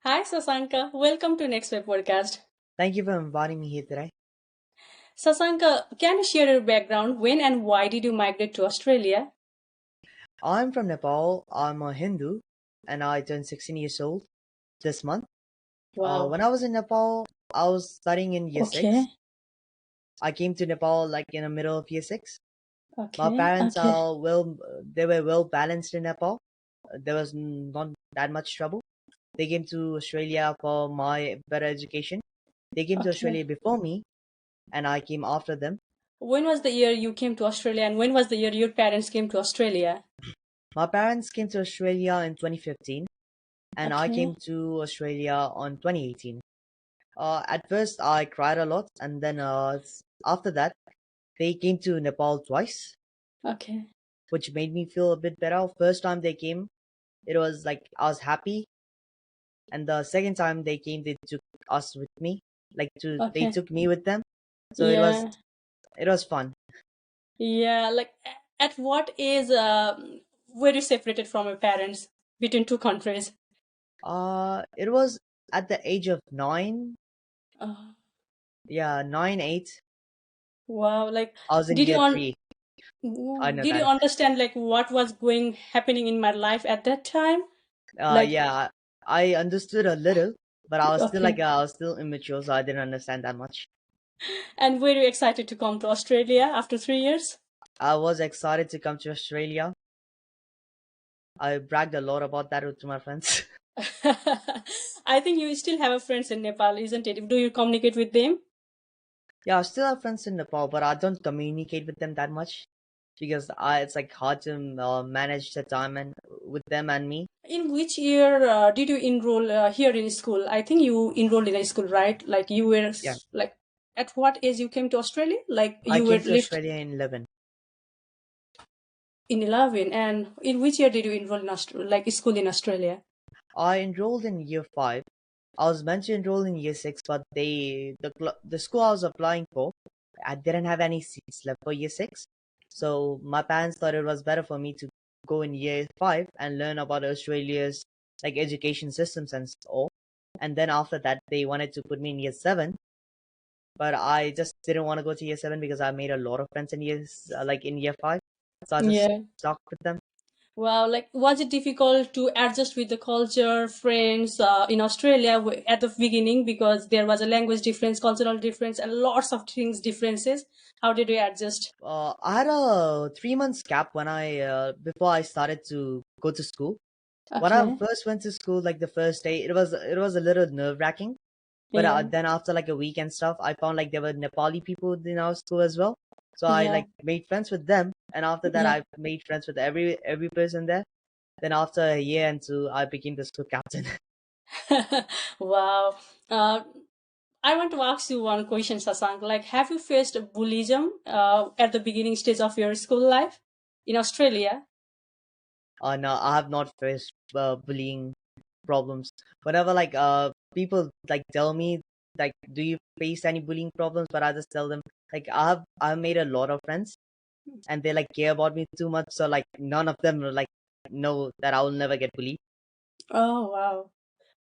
Hi, Sasanka. Welcome to NEXWEB podcast. Thank you for inviting me here today. Sasanka, can you share your background? When and why did you migrate to Australia? I'm from Nepal. I'm a Hindu, and I turned 16 years old this month. Wow. When I was in Nepal, I was studying in year Okay. six. I came to Nepal like in the middle of year six. My Okay. parents Okay. are they were well balanced in Nepal. There was not that much trouble. They came to Australia for my better education. They came to Okay. Australia before me, and I came after them. When was the year you came to Australia, and when was the year your parents came to Australia? My parents came to Australia in 2015, and I Okay. came to Australia on 2018. At first, I cried a lot, and then after that, they came to Nepal twice, Okay. which made me feel a bit better. First time they came, it was like I was happy, and the second time they came, they took us with me, they Okay. took me with them. So Yeah. it was fun. Yeah. Like, at what age were you separated from your parents between two countries? It was at the age of 9, Uh, yeah, 9, 8. wow. Like, I was in did you year on 3. I Wow. know Did you that. understand like what was going happening in my life at that time? Like, Yeah, I understood a little, but okay. I was still immature, so I didn't understand that much. And were you excited to come to Australia after 3 years? I was excited to come to Australia. I bragged a lot about that to my friends. I think you still have a friends in Nepal, isn't it? Do you communicate with them? Yeah, I still have friends in Nepal, but I don't communicate with them that much because it's like hard to manage the time and with them and me. In which year did you enroll here in school? I think you enrolled in a school, right? Like you were Yeah, like at what age you came to Australia? Like I you were came to lived Australia in 11. in 11, and in which year did you enroll in Australia, like school in Australia? I enrolled in year 5. I was meant to enroll in year 6, but the school I was applying for, I didn't have any seats left for year 6. So my parents thought it was better for me to go in year 5 and learn about Australia's like education systems and all. And then after that, they wanted to put me in year 7, but I just didn't want to go to year 7 because I made a lot of friends in in year 5. So I just Yeah. stuck with them. Wow, like was it difficult to adjust with the culture, friends in Australia at the beginning because there was a language difference, cultural difference, and lots of things differences? How did you adjust? I had a 3 months gap when I before I started to go to school. When I Okay. first went to school, like the first day, it was a little nerve-wracking. But Yeah. then after like a week and stuff, I found like there were Nepali people in our school as well. So I Yeah. like made friends with them, and after that, Yeah. I made friends with every person there. Then after a year and two, I became the school captain. Wow. Uh, I want to ask you one question, Sasank. Like, have you faced bullyism at the beginning stage of your school life in Australia? No, I have not faced bullying problems. Whenever people like tell me like, do you face any bullying problems? But I just tell them like I've made a lot of friends and they like care about me too much. So like none of them like know that I will never get bullied. Oh, wow.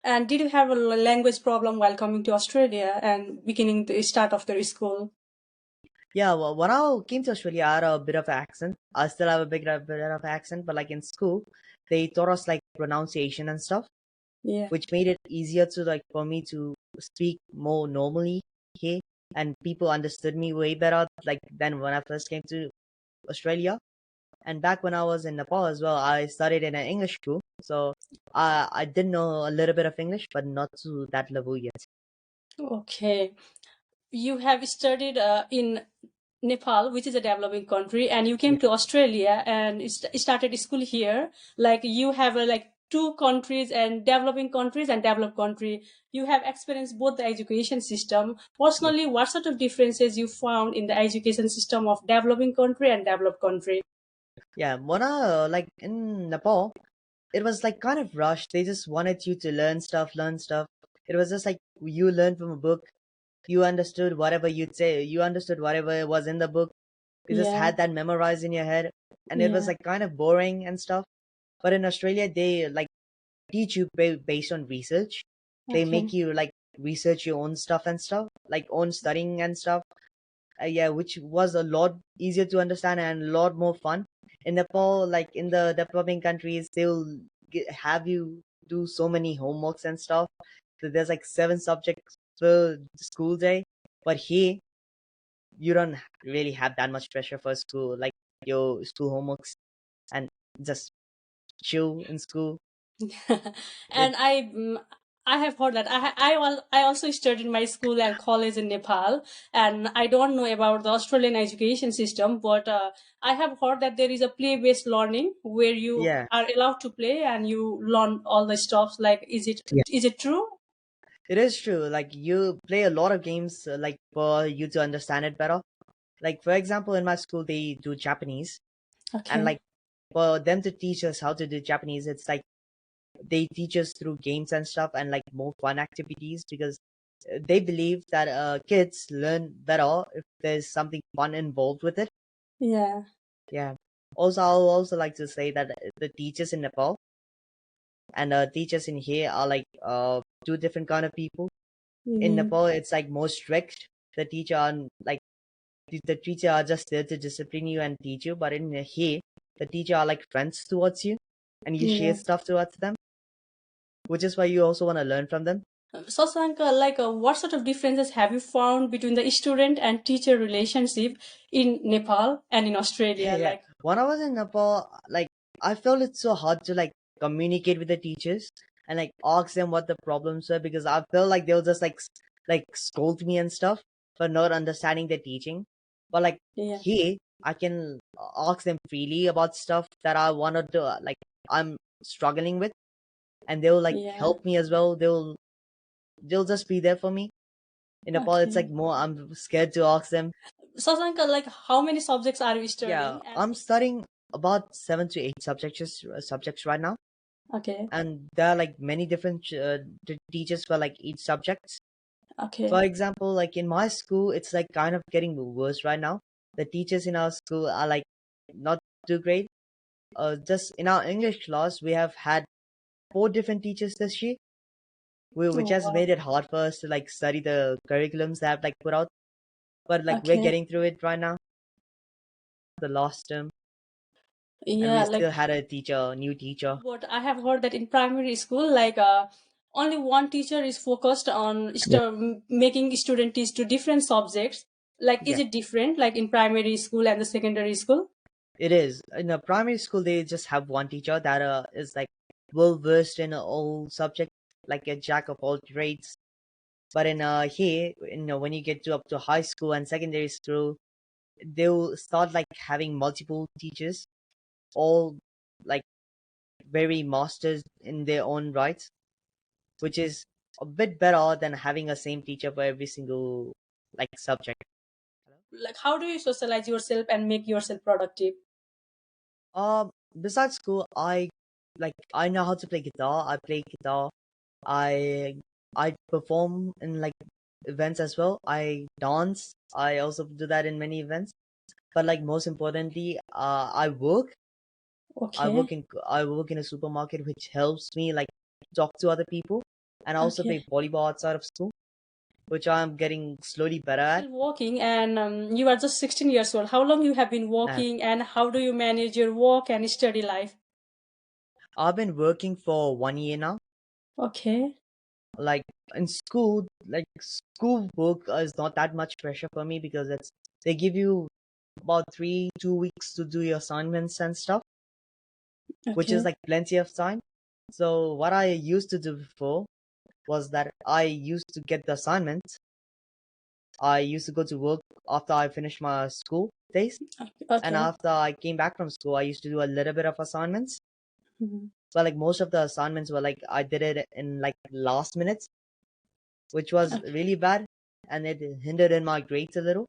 And did you have a language problem while coming to Australia and beginning the start of the school? Yeah, well, when I came to Australia, I had a bit of accent. I still have a bit of accent, but like in school, they taught us like pronunciation and stuff, Yeah. which made it easier to like for me to speak more normally here, and people understood me way better like than when I first came to Australia. And back when I was in Nepal as well, I studied in an English school, so I did know a little bit of English, but not to that level yet. Okay. You have studied in Nepal, which is a developing country, and you Yeah, came to Australia and started school here. Like you have like two countries and developed country. You have experienced both the education system. yeah, Personally, what sort of differences you found in the education system of developing country and developed country? yeah. When I like in Nepal, it was like kind of rushed. They just wanted you to learn stuff. It was just like you learned from a book. You understood whatever you'd say. You understood whatever was in the book. You just Yeah, had that memorized in your head, and it was yeah, like kind of boring and stuff. But in Australia, they like teach you based on research. They Okay. make you like research your own stuff and stuff, like own studying and stuff. Yeah, which was a lot easier to understand and a lot more fun. In Nepal, like in the developing countries, they'll have you do so many homeworks and stuff. So there's like 7 subjects per school day. But here, you don't really have that much pressure for school, like your school homeworks, and just chill in school. With And I have heard that I also studied my school and college in Nepal, and I don't know about the Australian education system, but I have heard that there is a play based learning where you yeah, are allowed to play and you learn all the stuff. Like, yeah, is it true? it is true. Like you play a lot of games, like for you to understand it better. Like for example, in my school they do Japanese, and Okay. like for them to teach us how to do Japanese, it's like they teach us through games and stuff and like more fun activities because they believe that kids learn better if there's something fun involved with it. Yeah. Yeah. Also, I'll also like to say that the teachers in Nepal and teachers in here are like two different kind of people. In Mm, Nepal, it's like more strict. The teacher are like the teacher are just there to discipline you and teach you, but in here, the teacher are like friends towards you, and you share yeah. stuff towards them, which is why you also want to learn from them. Sasanka, like, what sort of differences have you found between the student and teacher relationship in Nepal and in Australia? Yeah. Like, When I was in Nepal, like I felt it's so hard to like communicate with the teachers and like ask them what the problems were because I felt like they'll just like like scold me and stuff for not understanding the teaching. But like yeah, here, I can ask them freely about stuff that I wanted to like I'm struggling with, and they'll like yeah. help me as well. They'll just be there for me. In Nepal, it's like Okay. more I'm scared to ask them. Sasanka, like, how many subjects are you Yeah, studying? And I'm studying about 7 to 8 subjects right now, okay, and there are like many different teachers for like each subject. okay, For example, like in my school, it's like kind of getting worse right now. The teachers in our school are like not too great. Just in our English class, we have had 4 different teachers this year, which oh has wow, made it hard for us to like study the curriculums they have like put out. But like we're okay, getting through it right now. The last term, and we yeah, like, still had a teacher, new teacher. but I have heard that in primary school, like, only one teacher is focused on Yeah. making student teach to different subjects. Like, is Yeah. it different, like in primary school and the secondary school? It is. In a primary school, they just have one teacher that is like well versed in all subject, like a jack of all trades. But in here, when you get to up to high school and secondary school, they'll start like having multiple teachers, all like very masters in their own rights, which is a bit better than having a same teacher for every single like subject. Like, how do you socialize yourself and make yourself productive? Besides school, I know how to play guitar. I play guitar. I perform in like events as well. I dance. I also do that in many events. But like most importantly, I work. Okay, I work in a supermarket, which helps me like talk to other people, and I also okay. play volleyball outside of school, which I'm getting slowly better at. Still working, and you are just 16 years old. How long you have been And working, and how do you manage your work and study life? I've been working for 1 year now. Okay, Like in school, like school work is not that much pressure for me because it's they give you about 2 weeks to do your assignments and stuff, which is okay, like plenty of time. So what I used to do before was that I used to get the assignments. I used to go to work after I finished my school days, and okay. after I came back from school, I used to do a little bit of assignments. Mhm. But like most of the assignments were like I did it in like last minutes, which was Okay, really bad, and it hindered in my grades a little.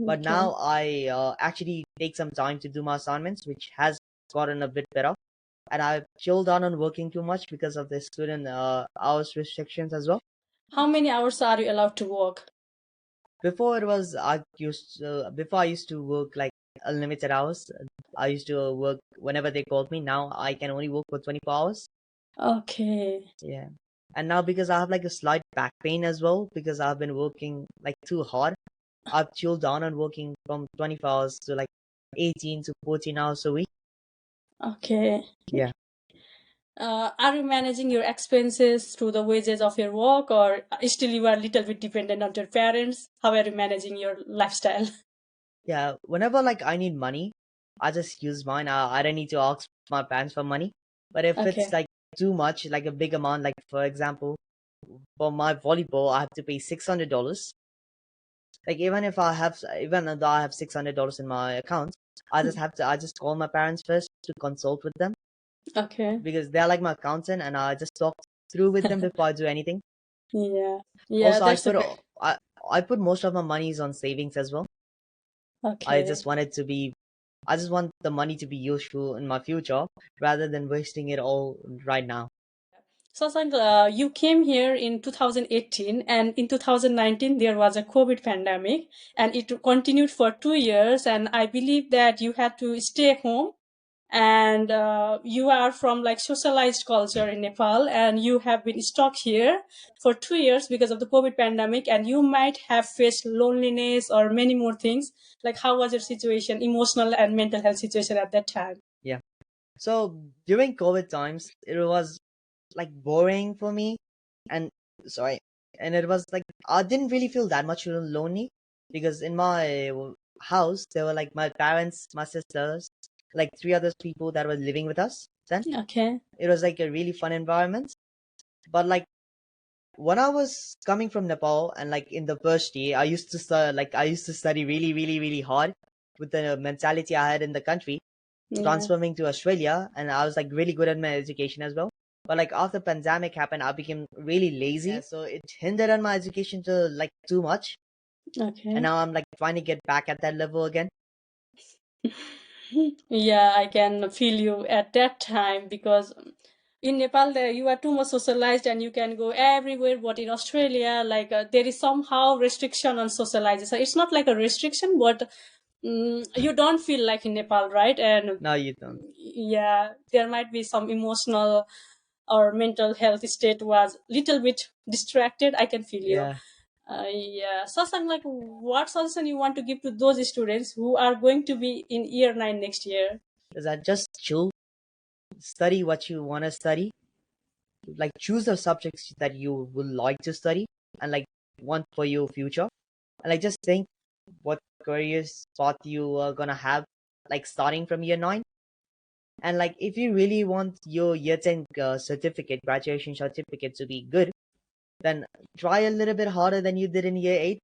But okay. now I actually take some time to do my assignments, which has gotten a bit better. And I've chilled down on working too much because of the student hours restrictions as well. How many hours are you allowed to work? Before I used to work like unlimited hours. I used to work whenever they called me. Now I can only work for 24 hours. Okay. Yeah. And now because I have like a slight back pain as well because I've been working like too hard. I've chilled down on working from 24 hours to like 18 to 14 hours a week. Okay. Yeah. Are you managing your expenses through the wages of your work, or still you are a little bit dependent on your parents? How are you managing your lifestyle? Yeah. Whenever like I need money, I just use mine. I don't need to ask my parents for money. But if Okay. it's like too much, like a big amount, like for example, for my volleyball, I have to pay $600. Like even though I have $600 in my account, I just call my parents first to consult with them Okay. because they're like my accountant, and I just talk through with them before I do anything. Yeah. Yeah, Also, that's a I put most of my monies on savings as well. I okay. just want it to be I just want the money to be useful in my future rather than wasting it all right now. Sasank, you came here in 2018, and in 2019 there was a COVID pandemic, and it continued for 2 years. And I believe that you had to stay home, and you are from like socialized culture in Nepal, and you have been stuck here for 2 years because of the COVID pandemic, and you might have faced loneliness or many more things. Like, how was your situation, emotional and mental health situation at that time? Yeah. So during COVID times, it was like boring for me, and sorry, and it was like I didn't really feel that much lonely because in my house there were like my parents, my sisters, like three other people that were living with us. Then Okay. it was like a really fun environment. But like when I was coming from Nepal and like in the first year, I used to study really, really, really hard with the mentality I had in the country, Yeah. transferring to Australia, and I was like really good at my education as well. But like after pandemic happened, I became really lazy. Yeah, so it hindered on my education to like too much. And Okay. now I'm like trying to get back at that level again. Yeah, I can feel you at that time because in Nepal there you are too much socialized and you can go everywhere. But in Australia, like there is somehow restriction on socializing. So it's not like a restriction, but you don't feel like in Nepal, right? And No, you don't. yeah, there might be some emotional or mental health state was little bit distracted. I can feel you. Yeah, Yeah, Sasang, like, what suggestion you want to give to those students who are going to be in year 9 next year? is that just chill, study what you want to study, like choose the subjects that you would like to study and like want for your future, and like just think what careers path you are gonna have like starting from year 9. And like if you really want your year 10 certificate, graduation certificate to be good, then try a little bit harder than you did in year 8.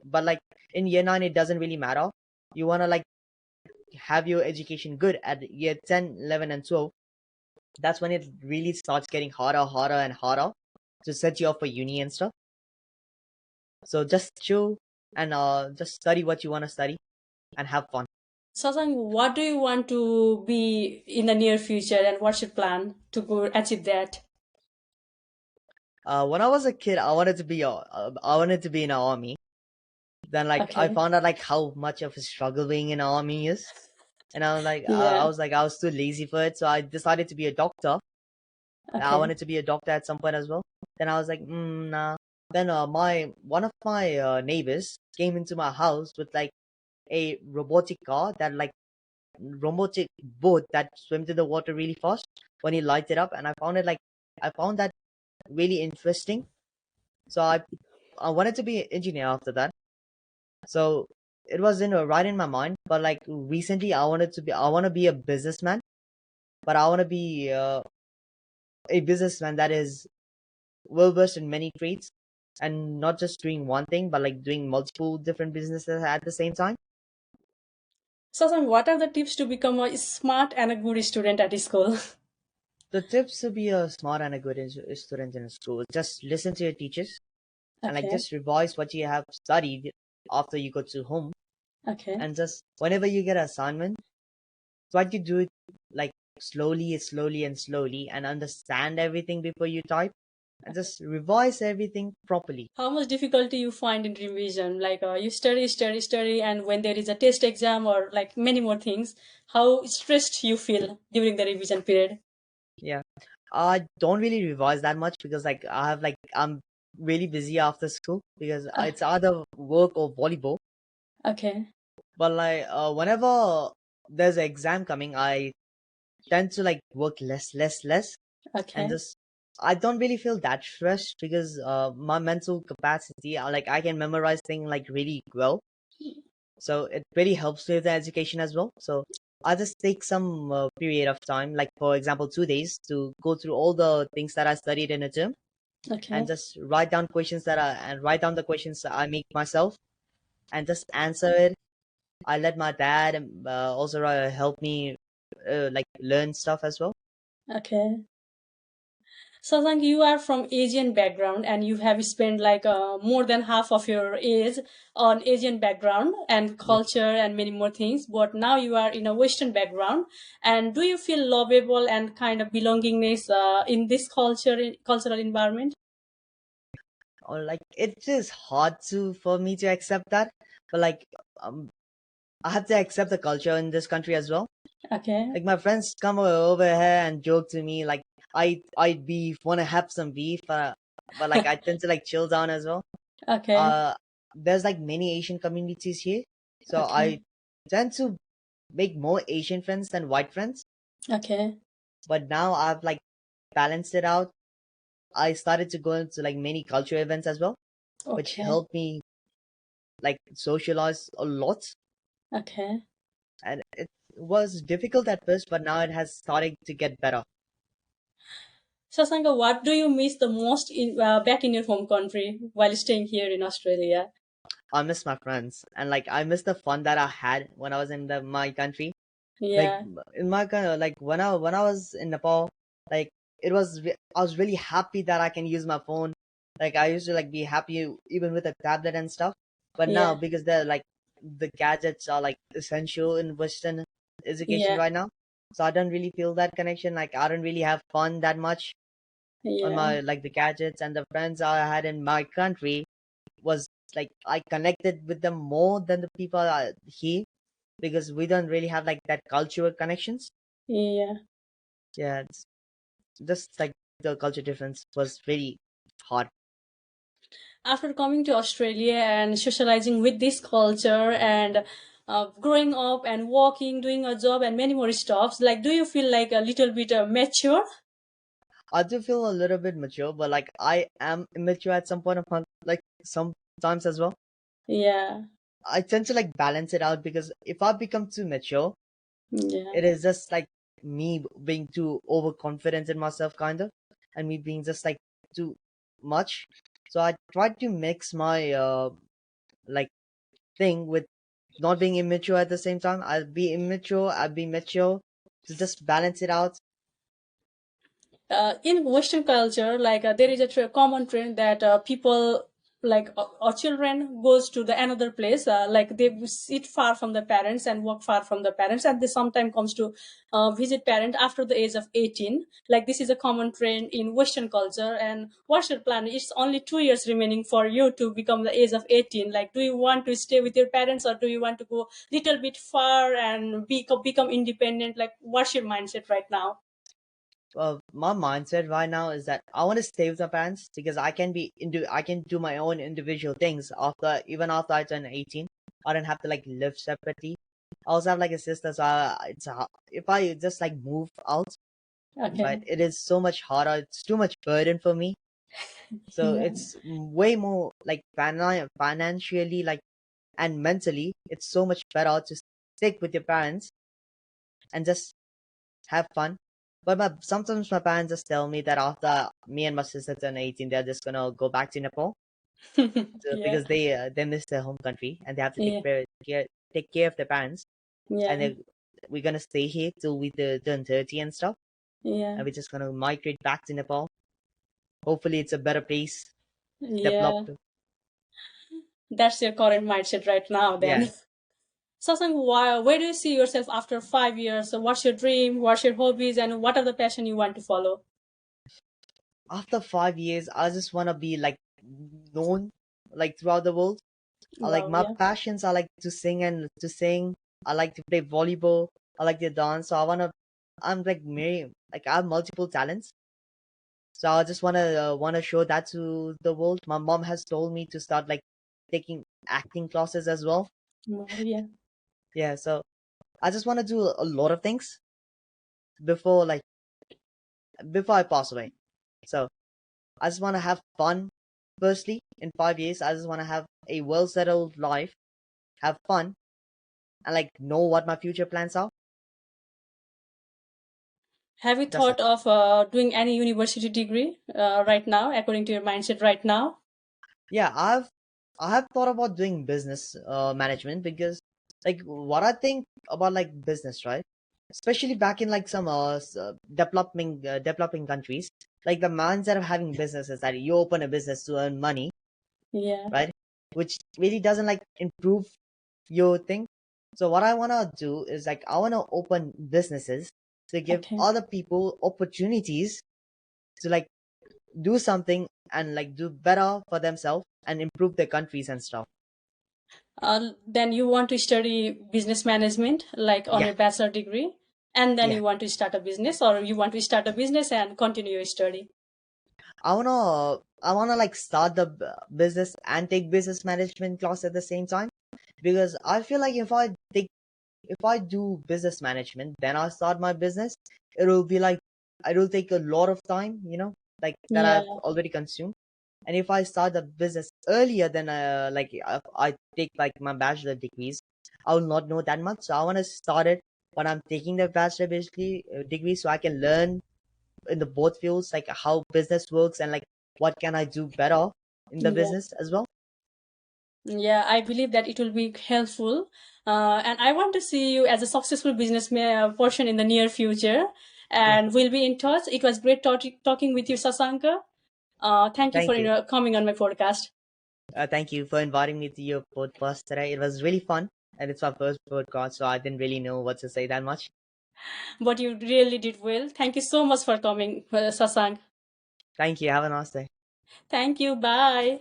But like in year 9 it doesn't really matter. You want to like have your education good at year 10, 11, and 12. That's when it really starts getting harder and harder to set you up for uni and stuff. So just chill and just study what you want to study and have fun. Sasang, what do you want to be in the near future and what's your plan to go achieve that? When I was a kid, I wanted to be in the army. Then like I Okay. found out like how much of a struggle being in the army is, and Yeah. I was too lazy for it, so I decided to be a doctor. I Okay. wanted to be a doctor at some point as well. Then I was like, nah. Then my one of my neighbors came into my house with like a robotic boat that swims in the water really fast when he lights it up, and I found that really interesting. So I wanted to be an engineer after that. So it was right in my mind. But like recently, I want to be a businessman, but I want to be a businessman that is well versed in many trades and not just doing one thing, but like doing multiple different businesses at the same time. Sasang, what are the tips to become a smart and a good student at school? The tips to be a smart and a good student in school: just listen to your teachers and like Okay. just revise what you have studied after you go to home, Okay. and just whenever you get an assignment, try to do it like slowly and understand everything before you type, and just revise everything properly. How much difficulty you find in revision? Like you study, and when there is a test exam or like many more things, how stressed you feel during the revision period? Yeah. I don't really revise that much because I'm really busy after school because Uh, it's either work or volleyball. okay. But whenever there's an exam coming, I tend to like work less, and Okay. just I don't really feel that stressed because my mental capacity, I can memorize things like really well, so it really helps with the education as well. So I just take some period of time, like for example 2 days, to go through all the things that I studied in a term and Okay. just write down the questions that I make myself and just answer it. I let my dad also help me like learn stuff as well. Okay. Sasank, you are from Asian background and you have spent like more than half of your age on Asian background and Yeah. culture and many more things. But now you are in a Western background. And do you feel lovable and kind of belongingness in this cultural environment? Or like it's just hard to for me to accept that, but um I have to accept the culture in this country as well. Okay. Like my friends come over here and joke to me like I beef, want to have some beef, but like I tend to like chill down as well. Okay. uh there's like many Asian communities here, so I Okay. tend to make more Asian friends than white friends. Okay. But now I've like balanced it out. I started to go into like many culture events as well, which Okay. helped me like socialize a lot. Okay. And it was difficult at first, but now it has started to get better. Sasanka, what do you miss the most back in your home country while staying here in Australia? I miss my friends, and like I miss the fun that I had when I was in my country. Like Yeah. in my kind of like when I was in Nepal, like I was really happy that I can use my phone. Like I used to like be happy even with a tablet and stuff. But now Yeah. because they're like the gadgets are like essential in Western education Yeah. right now, so I don't really feel that connection. Like I don't really have fun that much on Yeah. my like the gadgets, and the friends I had in my country was like I connected with them more than the people here because we don't really have like that cultural connections. Yeah. Yeah, it's just like the culture difference was really hard. After coming to Australia and socializing with this culture and growing up and working, doing a job and many more stuffs, like, do you feel like a little bit mature? I do feel a little bit mature, but like I am immature at some point of my like sometimes as well. Yeah. I tend to like balance it out because if I become too mature, Yeah. it is just like me being too overconfident in myself, kind of, and me being just like too much. So I try to mix my like thing with not being immature at the same time. I'll be immature, I'll be mature to just balance it out. In Western culture, like there is a common trend that people like or children goes to the another place, like they sit far from the parents and work far from the parents, and they sometimes comes to visit parent after the age of 18. Like this is a common trend in Western culture. And what's your plan? It's only 2 years remaining for you to become the age of 18. Like, do you want to stay with your parents or do you want to go little bit far and become independent? Like, what's your mindset right now? My mindset right now is that I want to stay with my parents because I can do my own individual things after even after I turn 18. I don't have to like live separately. I also have like a sister, so if I just like move out, but Okay. it is so much harder. It's too much burden for me. So Yeah. it's way more like financially like and mentally, it's so much better to stick with your parents and just have fun. But sometimes my parents just tell me that after me and my sister turn 18, they're just gonna go back to Nepal Yeah. because they miss their home country and they have to Yeah. take care of their parents. And Yeah. we're gonna stay here till we turn 30 and stuff. Yeah. And we're just gonna migrate back to Nepal. Hopefully, it's a better place to develop. Yeah. That's your current mindset right now Yeah. then. Sasang, where do you see yourself after 5 years? So what's your dream? What's your hobbies? And what are the passion you want to follow? After 5 years, I just wanna be like known like throughout the world. I like Wow, my yeah. passions. I like to sing and to sing. I like to play volleyball. I like to dance. So I wanna. I'm like me. Like I have multiple talents. So I just wanna show that to the world. My mom has told me to start like taking acting classes as well. Wow, yeah. Yeah, so I just want to do a lot of things before like before I pass away. So I just want to have fun. Firstly, in 5 years, I just want to have a well settled life, have fun, and like know what my future plans are. Have you That's it. thought of doing any university degree right now, according to your mindset right now? Yeah, I have thought about doing business management because like what I think about like business, right? Especially back in like some developing countries, like the mindset of having business is that you open a business to earn money, Yeah. right? Which really doesn't like improve your thing. So what I wanna do is like I wanna open businesses to give Okay. other people opportunities to like do something and like do better for themselves and improve their countries and stuff. Then you want to study business management, like on Yeah, your bachelor degree, and then yeah. you want to start a business, or you want to start a business and continue your study. I wanna like start the business and take business management class at the same time because I feel like if I do business management, then I start my business, it'll be like it'll take a lot of time, like that Yeah. I've already consumed. And if I start the business earlier than like if I take like my bachelor degrees, I will not know that much. So I want to start it when I'm taking the bachelor basically degree, so I can learn in the both fields like how business works and like what can I do better in the Yeah. business as well. Yeah, I believe that it will be helpful. And I want to see you as a successful businessman person in the near future. Yeah, And we'll be in touch. It was great talking with you, Sasanka. Thank you for thank you. coming on my podcast. Thank you for inviting me to your podcast today. It was really fun, and it's my first podcast, so I didn't really know what to say that much. But you really did well. Thank you so much for coming, Sasank. Thank you. Have a nice day. Thank you. Bye.